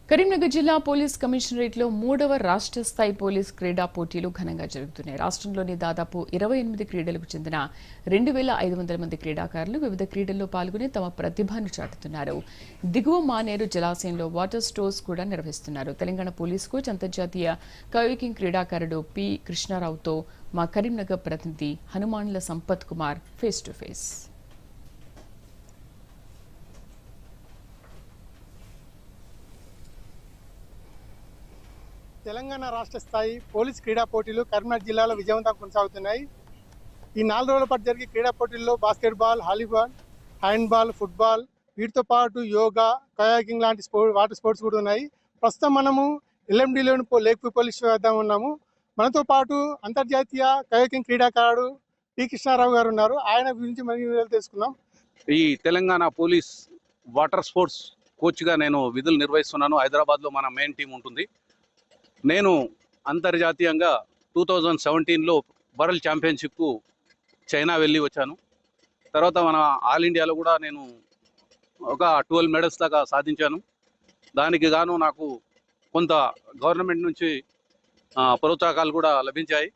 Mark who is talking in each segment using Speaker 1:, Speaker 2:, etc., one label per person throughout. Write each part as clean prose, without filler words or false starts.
Speaker 1: కరీంనగర్ జిల్లా పోలీస్ కమిషనరేట్లో 3వ రాష్ట్ర స్థాయి పోలీస్ క్రీడా పోటీలు ఘనంగా జరుగుతున్నాయి. రాష్ట్రంలోని దాదాపు 28 క్రీడలకు చెందిన 2500 మంది క్రీడాకారులు వివిధ క్రీడల్లో పాల్గొని తమ ప్రతిభను చాటుతున్నారు. దిగువ మానేరు జలాశయంలో వాటర్ స్టోర్స్ కూడా నిర్వహిస్తున్నారు. తెలంగాణ పోలీస్ కోచ్ అంతర్జాతీయ కయాకింగ్ క్రీడాకారుడు పి కృష్ణారావుతో మా కరీంనగర్ ప్రతినిధి హనుమాన్ల Sampath Kumar face to face.
Speaker 2: Telangana రాష్ట్ర స్థాయి పోలీస్ క్రీడా పోటీలు కరీంనగర్ జిల్లాలో విజయవంతంగా కొనసాగుతున్నాయి. ఈ 4 రోజుల పాటు జరిగే క్రీడా పోటీల్లో బాస్కెట్బాల్, వాలీబాల్, హ్యాండ్బాల్, ఫుట్బాల్, వీటితో పాటు యోగా, కయాకింగ్ లాంటి వాటర్ స్పోర్ట్స్ కూడా ఉన్నాయి. ప్రస్తుతం మనము ఎల్ఎండిలోని లేక్ వ్యూ పోలీస్ వద్ద ఉన్నాము. మనతో పాటు అంతర్జాతీయ కయాకింగ్ క్రీడాకారుడు పి కృష్ణారావు గారు ఉన్నారు. ఆయన గురించి మరిన్ని వివరాలు తెలుసుకుందాం.
Speaker 3: ఈ తెలంగాణ పోలీస్ వాటర్ స్పోర్ట్స్ కోచ్గా నేను విధులు నిర్వహిస్తున్నాను. హైదరాబాద్లో మన మెయిన్ టీం ఉంటుంది. నేను అంతర్జాతీయంగా 2017లో వరల్డ్ ఛాంపియన్షిప్కు చైనా వెళ్ళి వచ్చాను. తర్వాత మన ఆల్ ఇండియాలో కూడా నేను ఒక 12 మెడల్స్ దాకా సాధించాను. దానికి గాను నాకు కొంత గవర్నమెంట్ నుంచి ప్రోత్సాహకాలు కూడా లభించాయి.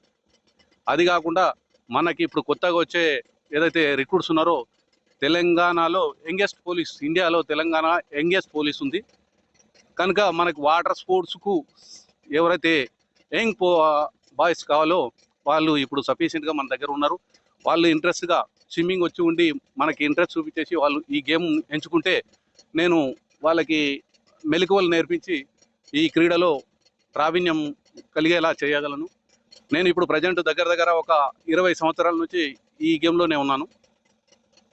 Speaker 3: అది కాకుండా మనకి ఇప్పుడు కొత్తగా వచ్చే ఏదైతే రిక్రూట్స్ ఉన్నారో తెలంగాణలో యంగెస్ట్ పోలీస్, ఇండియాలో తెలంగాణ యంగెస్ట్ పోలీస్ ఉంది కనుక మనకు వాటర్ స్పోర్ట్స్కు ఎవరైతే యంగ్ బాయ్స్ కావాలో వాళ్ళు ఇప్పుడు సఫిషియెంట్గా మన దగ్గర ఉన్నారు. వాళ్ళు ఇంట్రెస్ట్గా స్విమ్మింగ్ వచ్చి ఉండి మనకి ఇంట్రెస్ట్ చూపించేసి వాళ్ళు ఈ గేమ్ ఎంచుకుంటే నేను వాళ్ళకి మెలకువలు నేర్పించి ఈ క్రీడలో ప్రావీణ్యం కలిగేలా చేయగలను. నేను ఇప్పుడు ప్రజెంట్ దగ్గర ఒక 20 సంవత్సరాల నుంచి ఈ గేమ్లోనే ఉన్నాను.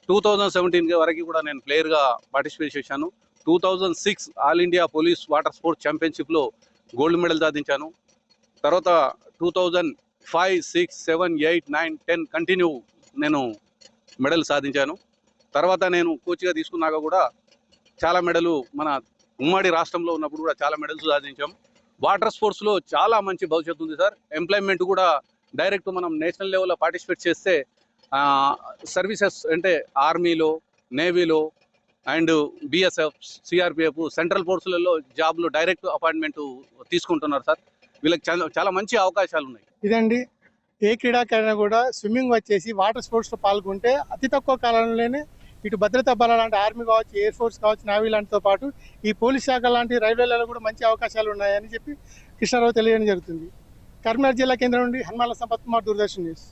Speaker 3: 2017 వరకు కూడా నేను ప్లేయర్గా పార్టిసిపేట్ చేశాను. 2006 all India police water sports ఛాంపియన్షిప్లో గోల్డ్ మెడల్ సాధించాను. తర్వాత 2005, 6, 7, 8, 9, 10 కంటిన్యూ నేను మెడల్ సాధించాను. తర్వాత నేను కోచ్గా తీసుకున్నాక కూడా చాలా మెడలు మన ఉమ్మడి రాష్ట్రంలో ఉన్నప్పుడు కూడా చాలా మెడల్స్ సాధించాం. వాటర్ స్పోర్ట్స్లో చాలా మంచి భవిష్యత్తు ఉంది సార్. ఎంప్లాయ్మెంట్ కూడా డైరెక్ట్ మనం నేషనల్ లెవెల్లో పార్టిసిపేట్ చేస్తే సర్వీసెస్ అంటే ఆర్మీలో, నేవీలో అండ్ బిఎస్ఎఫ్, సిఆర్పిఎఫ్, సెంట్రల్ ఫోర్సులలో జాబ్లు డైరెక్ట్ అపాయింట్మెంట్ తీసుకుంటున్నారు సార్. వీళ్ళకి చాలా మంచి అవకాశాలు ఉన్నాయి.
Speaker 2: ఇదండి, ఏ క్రీడాకారైనా కూడా స్విమ్మింగ్ వచ్చేసి వాటర్ స్పోర్ట్స్లో పాల్గొంటే అతి తక్కువ కాలంలోనే ఇటు భద్రతా బలాలు లాంటి ఆర్మీ కావచ్చు, ఎయిర్ ఫోర్స్ కావచ్చు, నేవీ లాంటితో పాటు ఈ పోలీస్ శాఖ లాంటి రైల్వేలలో కూడా మంచి అవకాశాలు ఉన్నాయని చెప్పి కృష్ణారావు తెలియడం జరుగుతుంది. కరీంనగర్ జిల్లా కేంద్రం నుండి హనుమాన్ల సంపత్ కుమార్, దూరదర్శన్ న్యూస్.